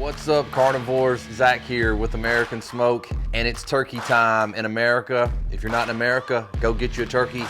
What's up, carnivores? Zach here with American Smoke, and it's turkey time in America. If you're not in America, go get you a turkey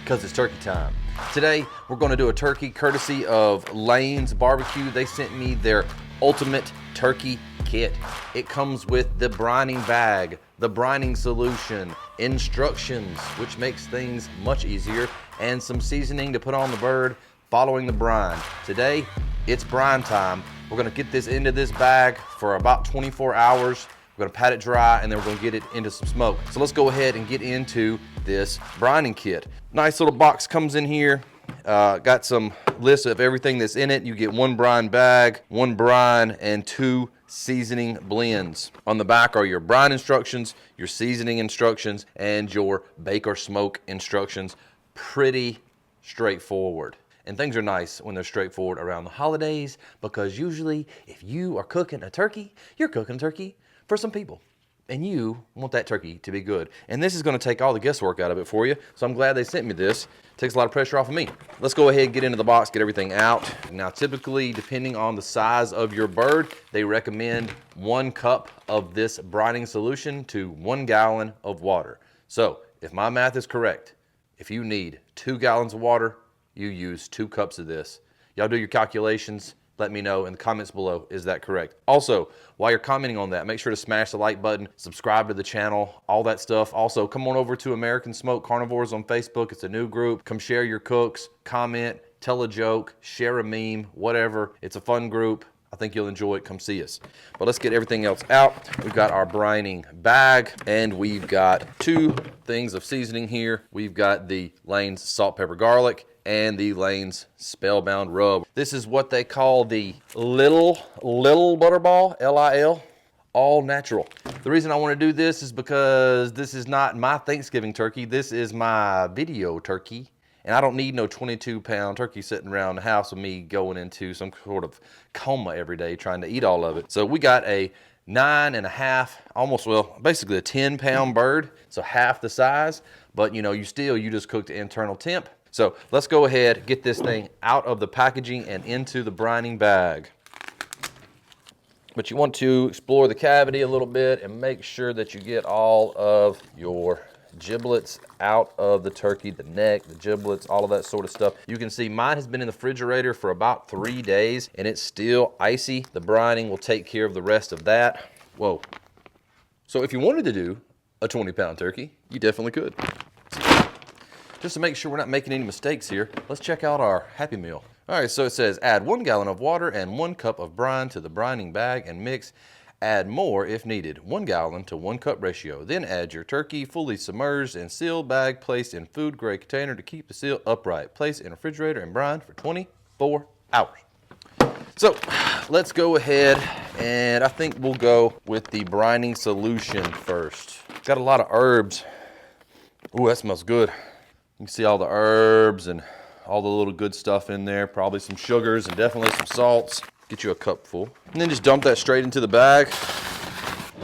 because it's turkey time. Today, we're going to do a turkey courtesy of Lane's Barbecue. They sent me their ultimate turkey kit. It comes with the brining bag, the brining solution, instructions, which makes things much easier, and some seasoning to put on the bird following the brine. Today, it's brine time. We're gonna get this into this bag for about 24 hours. We're gonna pat it dry and then we're gonna get it into some smoke. So let's go ahead and get into this brining kit. Nice little box comes in here. Got some lists of everything that's in it. You get one brine bag, one brine, and 2 seasoning blends. On the back are your brine instructions, your seasoning instructions, and your bake or smoke instructions. Pretty straightforward. And things are nice when they're straightforward around the holidays, because usually if you are cooking a turkey, you're cooking a turkey for some people. And you want that turkey to be good. And this is gonna take all the guesswork out of it for you. So I'm glad they sent me this. It takes a lot of pressure off of me. Let's go ahead and get into the box, get everything out. Now, typically, depending on the size of your bird, they recommend 1 cup of this brining solution to 1 gallon of water. So if my math is correct, if you need 2 gallons of water, you use 2 cups of this. Y'all do your calculations. Let me know in the comments below, is that correct? Also, while you're commenting on that, make sure to smash the like button, subscribe to the channel, all that stuff. Also, come on over to American Smoke Carnivores on Facebook. It's a new group. Come share your cooks, comment, tell a joke, share a meme, whatever. It's a fun group. I think you'll enjoy it. Come see us. But let's get everything else out. We've got our brining bag, and we've got 2 things of seasoning here. We've got the Lane's salt, pepper, garlic, and the Lane's Spellbound rub. This is what they call the little butterball, L-I-L, all natural. The reason I want to do this is because this is not my Thanksgiving turkey. This is my video turkey. And I don't need no 22-pound turkey sitting around the house with me going into some sort of coma every day trying to eat all of it. So we got a 9.5, almost, well, basically a 10-pound bird. So half the size, but you just cooked to internal temp. So let's go ahead, get this thing out of the packaging and into the brining bag. But you want to explore the cavity a little bit and make sure that you get all of your giblets out of the turkey, the neck, the giblets, all of that sort of stuff. You can see mine has been in the refrigerator for about 3 days and it's still icy. The brining will take care of the rest of that. Whoa. So if you wanted to do a 20-pound turkey, you definitely could. Just to make sure we're not making any mistakes here, let's check out our Happy Meal. All right, so it says add 1 gallon of water and 1 cup of brine to the brining bag and mix. Add more if needed, 1 gallon to 1 cup ratio. Then add your turkey, fully submerged and sealed bag, placed in food grade container to keep the seal upright. Place in refrigerator and brine for 24 hours. So let's go ahead, and I think we'll go with the brining solution first. Got a lot of herbs. Ooh, that smells good. You can see all the herbs and all the little good stuff in there. Probably some sugars and definitely some salts. Get you a cup full. And then just dump that straight into the bag.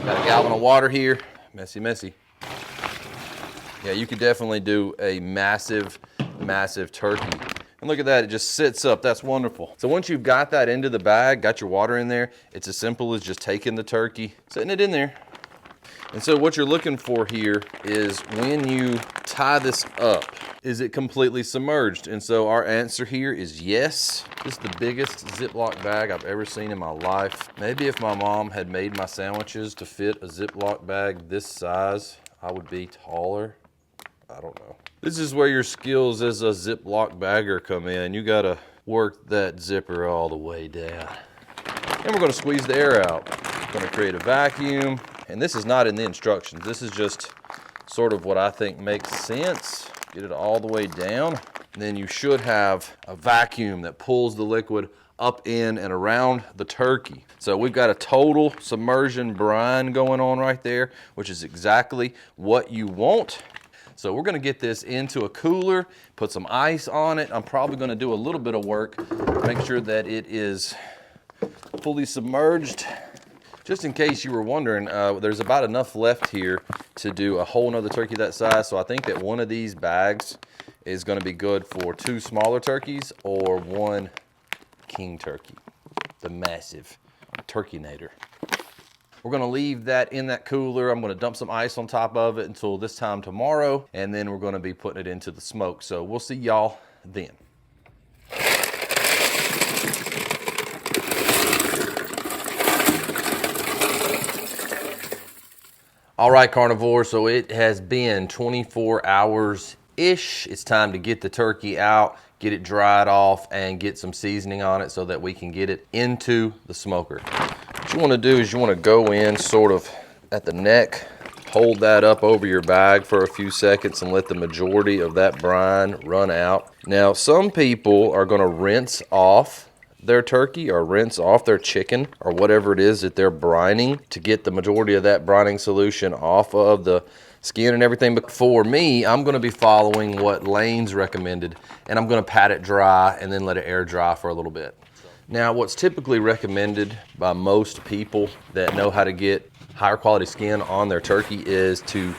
Got a gallon of water here. Messy, messy. Yeah, you could definitely do a massive, massive turkey. And look at that, it just sits up. That's wonderful. So once you've got that into the bag, got your water in there, it's as simple as just taking the turkey, setting it in there. And so what you're looking for here is when you tie this up, is it completely submerged? And so our answer here is yes. This is the biggest Ziploc bag I've ever seen in my life. Maybe if my mom had made my sandwiches to fit a Ziploc bag this size, I would be taller. I don't know. This is where your skills as a Ziploc bagger come in. You gotta work that zipper all the way down. And we're gonna squeeze the air out. We're gonna create a vacuum. And this is not in the instructions. This is just sort of what I think makes sense. Get it all the way down. And then you should have a vacuum that pulls the liquid up in and around the turkey. So we've got a total submersion brine going on right there, which is exactly what you want. So we're gonna get this into a cooler, put some ice on it. I'm probably gonna do a little bit of work, make sure that it is fully submerged. Just in case you were wondering, there's about enough left here to do a whole nother turkey that size. So I think that one of these bags is gonna be good for 2 smaller turkeys or 1 king turkey, the massive Turkeynator. We're gonna leave that in that cooler. I'm gonna dump some ice on top of it until this time tomorrow, and then we're gonna be putting it into the smoke. So we'll see y'all then. All right, carnivore, so it has been 24 hours-ish. It's time to get the turkey out, get it dried off, and get some seasoning on it so that we can get it into the smoker. What you wanna do is you wanna go in sort of at the neck, hold that up over your bag for a few seconds and let the majority of that brine run out. Now, some people are gonna rinse off their turkey or rinse off their chicken or whatever it is that they're brining to get the majority of that brining solution off of the skin and everything. But for me, I'm gonna be following what Lane's recommended, and I'm gonna pat it dry and then let it air dry for a little bit. Now, what's typically recommended by most people that know how to get higher quality skin on their turkey is to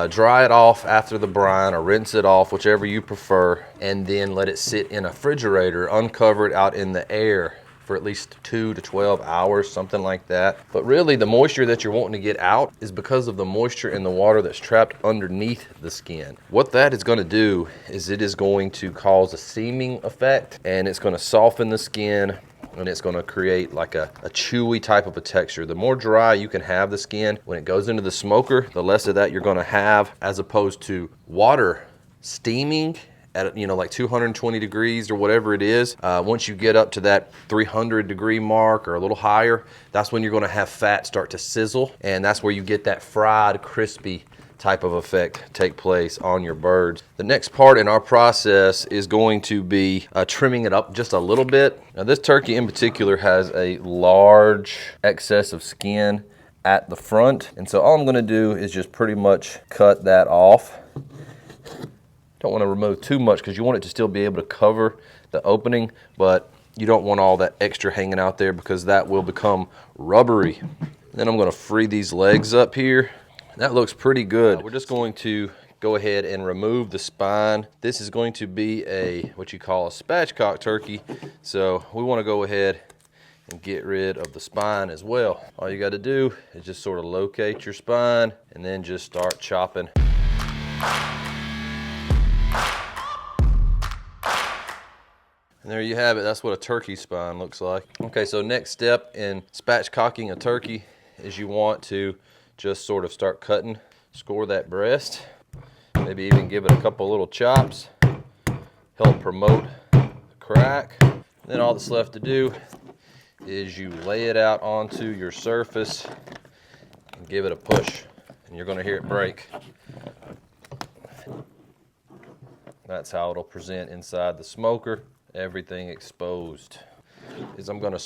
dry it off after the brine or rinse it off, whichever you prefer, and then let it sit in a refrigerator, uncovered out in the air for at least 2 to 12 hours, something like that. But really the moisture that you're wanting to get out is because of the moisture in the water that's trapped underneath the skin. What that is gonna do is it is going to cause a seaming effect, and it's gonna soften the skin, and it's gonna create like a chewy type of a texture. The more dry you can have the skin when it goes into the smoker, the less of that you're gonna have, as opposed to water steaming at, you know, like 220 degrees or whatever it is. Once you get up to that 300 degree mark or a little higher, that's when you're gonna have fat start to sizzle, and that's where you get that fried, crispy type of effect take place on your birds. The next part in our process is going to be trimming it up just a little bit. Now, this turkey in particular has a large excess of skin at the front, and so all I'm gonna do is just pretty much cut that off. Don't want to remove too much because you want it to still be able to cover the opening, but you don't want all that extra hanging out there because that will become rubbery. Then I'm going to free these legs up here. That looks pretty good. We're just going to go ahead and remove the spine. This is going to be what you call a spatchcock turkey, so we want to go ahead and get rid of the spine as well. All you got to do is just sort of locate your spine and then just start chopping. And there you have it. That's what a turkey spine looks like. Okay, so next step in spatchcocking a turkey is you want to just sort of start cutting, score that breast, maybe even give it a couple little chops, help promote the crack. Then all that's left to do is you lay it out onto your surface and give it a push, and you're gonna hear it break. That's how it'll present inside the smoker, everything exposed. Is I'm gonna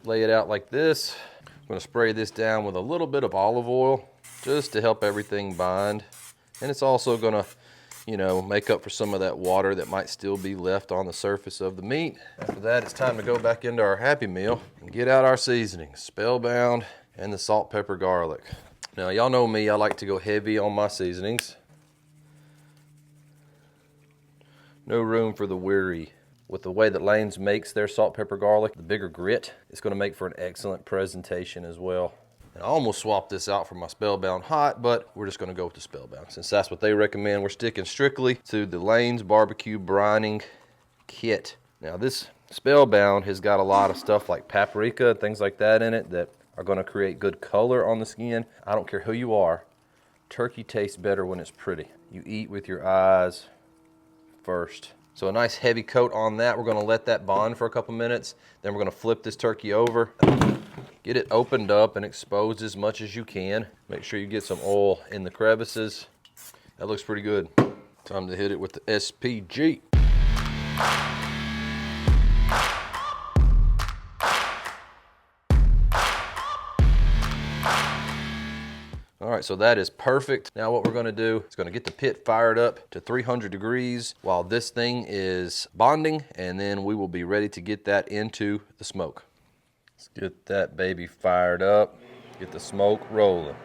lay it out like this. I'm gonna spray this down with a little bit of olive oil just to help everything bind. And it's also gonna, you know, make up for some of that water that might still be left on the surface of the meat. After that, it's time to go back into our Happy Meal and get out our seasonings, Spellbound and the salt, pepper, garlic. Now, y'all know me, I like to go heavy on my seasonings. No room for the weary. With the way that Lane's makes their salt, pepper, garlic, the bigger grit, it's gonna make for an excellent presentation as well. And I almost swapped this out for my Spellbound Hot, but we're just gonna go with the Spellbound. Since that's what they recommend, we're sticking strictly to the Lane's Barbecue Brining Kit. Now, this Spellbound has got a lot of stuff like paprika and things like that in it that are gonna create good color on the skin. I don't care who you are, turkey tastes better when it's pretty. You eat with your eyes first. So a nice heavy coat on that. We're gonna let that bond for a couple minutes. Then we're gonna flip this turkey over, get it opened up and exposed as much as you can. Make sure you get some oil in the crevices. That looks pretty good. Time to hit it with the SPG. All right, so that is perfect. Now what we're gonna do is gonna get the pit fired up to 300 degrees while this thing is bonding, and then we will be ready to get that into the smoke. Let's get that baby fired up, get the smoke rolling.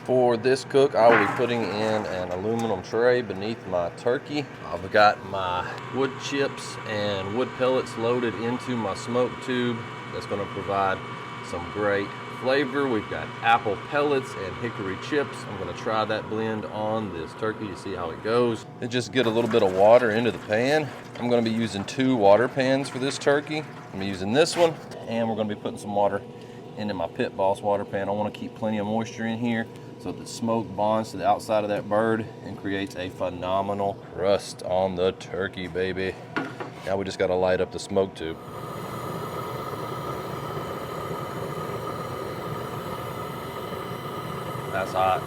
For this cook, I will be putting in an aluminum tray beneath my turkey. I've got my wood chips and wood pellets loaded into my smoke tube. That's gonna provide some great flavor. We've got apple pellets and hickory chips. I'm gonna try that blend on this turkey to see how it goes. And just get a little bit of water into the pan. I'm gonna be using 2 water pans for this turkey. I'm using this one, and we're gonna be putting some water into my Pit Boss water pan. I wanna keep plenty of moisture in here so that the smoke bonds to the outside of that bird and creates a phenomenal crust on the turkey, baby. Now we just gotta light up the smoke tube. That's hot.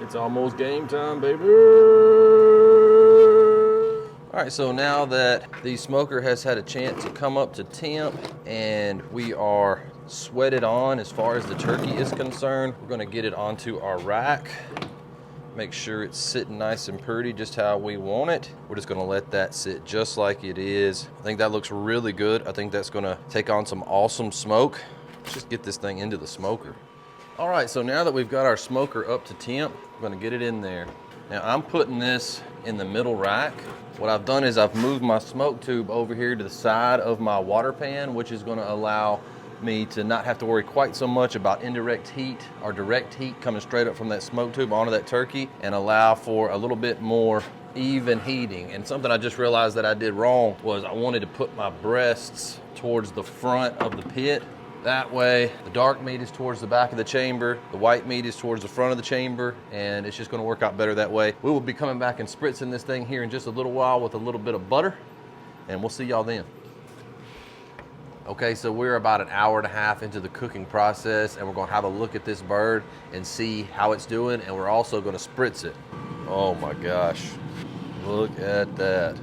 It's almost game time, baby. All right, so now that the smoker has had a chance to come up to temp and we are sweated on as far as the turkey is concerned, we're gonna get it onto our rack. Make sure it's sitting nice and pretty, just how we want it. We're just gonna let that sit just like it is. I think that looks really good. I think that's gonna take on some awesome smoke. Let's just get this thing into the smoker. All right, so now that we've got our smoker up to temp, we're gonna get it in there. Now I'm putting this in the middle rack. What I've done is I've moved my smoke tube over here to the side of my water pan, which is gonna allow me to not have to worry quite so much about indirect heat or direct heat coming straight up from that smoke tube onto that turkey, and allow for a little bit more even heating. And something I just realized that I did wrong was I wanted to put my breasts towards the front of the pit. That way, the dark meat is towards the back of the chamber, the white meat is towards the front of the chamber, and it's just gonna work out better that way. We will be coming back and spritzing this thing here in just a little while with a little bit of butter, and we'll see y'all then. Okay, so we're about an hour and a half into the cooking process, and we're gonna have a look at this bird and see how it's doing, and we're also gonna spritz it. Oh my gosh, look at that.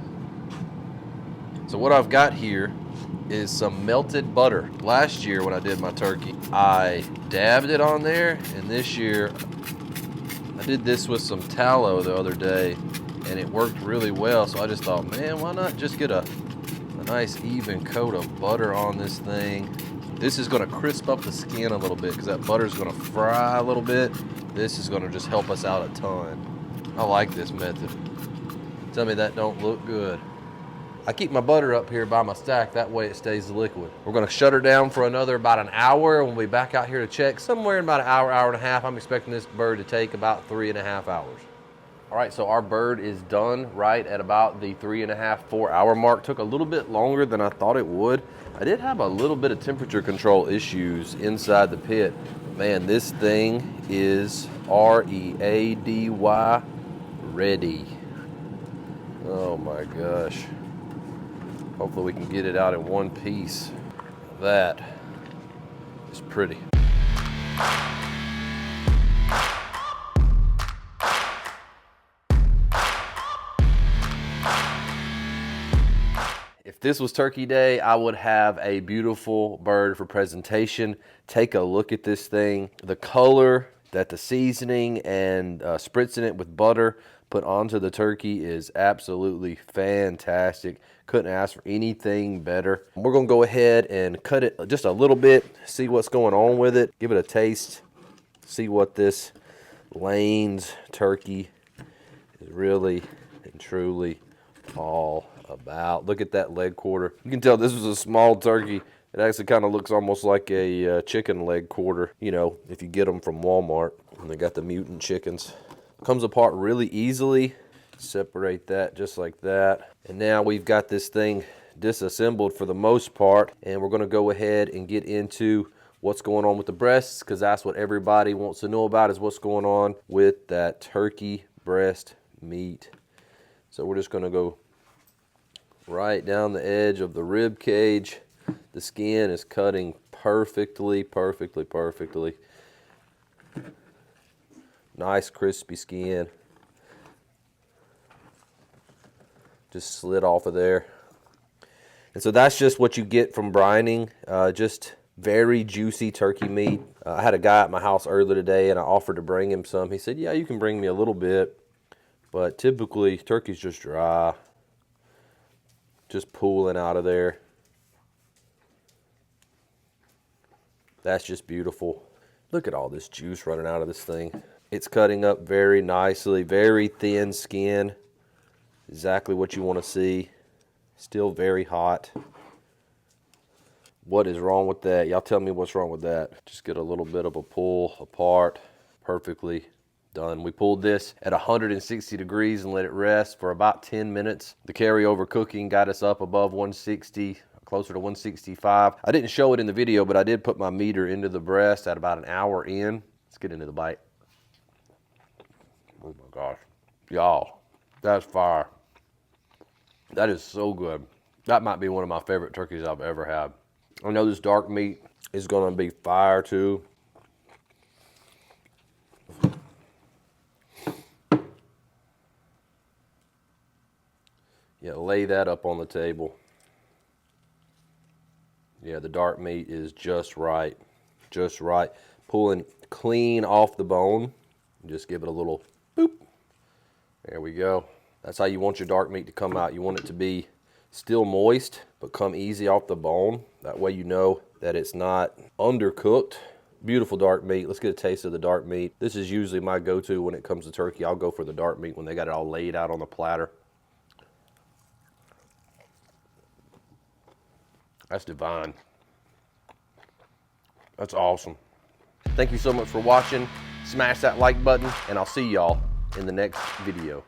So what I've got here is some melted butter. Last year when I did my turkey, I dabbed it on there, and this year I did this with some tallow the other day, and it worked really well. So I just thought, man, why not just get a nice even coat of butter on this thing. This is gonna crisp up the skin a little bit because that butter is gonna fry a little bit. This is gonna just help us out a ton. I like this method. Tell me that don't look good. I keep my butter up here by my stack, that way it stays liquid. We're gonna shut her down for about an hour, and we'll be back out here to check somewhere in about an hour, hour and a half. I'm expecting this bird to take about 3.5 hours. All right, so our bird is done right at about the 3.5, 4 hour mark. Took a little bit longer than I thought it would. I did have a little bit of temperature control issues inside the pit. Man, this thing is ready, ready. Oh my gosh. Hopefully we can get it out in one piece. That is pretty. If this was Turkey Day, I would have a beautiful bird for presentation. Take a look at this thing. The color that the seasoning and spritzing it with butter put onto the turkey is absolutely fantastic. Couldn't ask for anything better. We're gonna go ahead and cut it just a little bit, see what's going on with it, give it a taste, see what this Lane's turkey is really and truly all about. Look at that leg quarter. You can tell this was a small turkey. It actually kind of looks almost like a chicken leg quarter, you know, if you get them from Walmart. And they got the mutant chickens. Comes apart really easily. Separate that just like that. And now we've got this thing disassembled for the most part, and we're gonna go ahead and get into what's going on with the breasts, because that's what everybody wants to know about, is what's going on with that turkey breast meat. So we're just gonna go right down the edge of the rib cage. The skin is cutting perfectly. Nice crispy skin. Just slid off of there. And so that's just what you get from brining. Just very juicy turkey meat. I had a guy at my house earlier today, and I offered to bring him some. He said, yeah, you can bring me a little bit. But typically, turkey's just dry. Just pooling out of there. That's just beautiful. Look at all this juice running out of this thing. It's cutting up very nicely, very thin skin. Exactly what you want to see. Still very hot. What is wrong with that? Y'all tell me what's wrong with that. Just get a little bit of a pull apart. Perfectly done. We pulled this at 160 degrees and let it rest for about 10 minutes. The carryover cooking got us up above 160, closer to 165. I didn't show it in the video, but I did put my meter into the breast at about an hour in. Let's get into the bite. Oh my gosh. Y'all, that's fire. That is so good. That might be one of my favorite turkeys I've ever had. I know this dark meat is gonna be fire too. Yeah, lay that up on the table. Yeah, the dark meat is just right. Just right. Pulling clean off the bone. Just give it a little boop. There we go. That's how you want your dark meat to come out. You want it to be still moist, but come easy off the bone. That way you know that it's not undercooked. Beautiful dark meat. Let's get a taste of the dark meat. This is usually my go-to when it comes to turkey. I'll go for the dark meat when they got it all laid out on the platter. That's divine. That's awesome. Thank you so much for watching. Smash that like button, and I'll see y'all in the next video.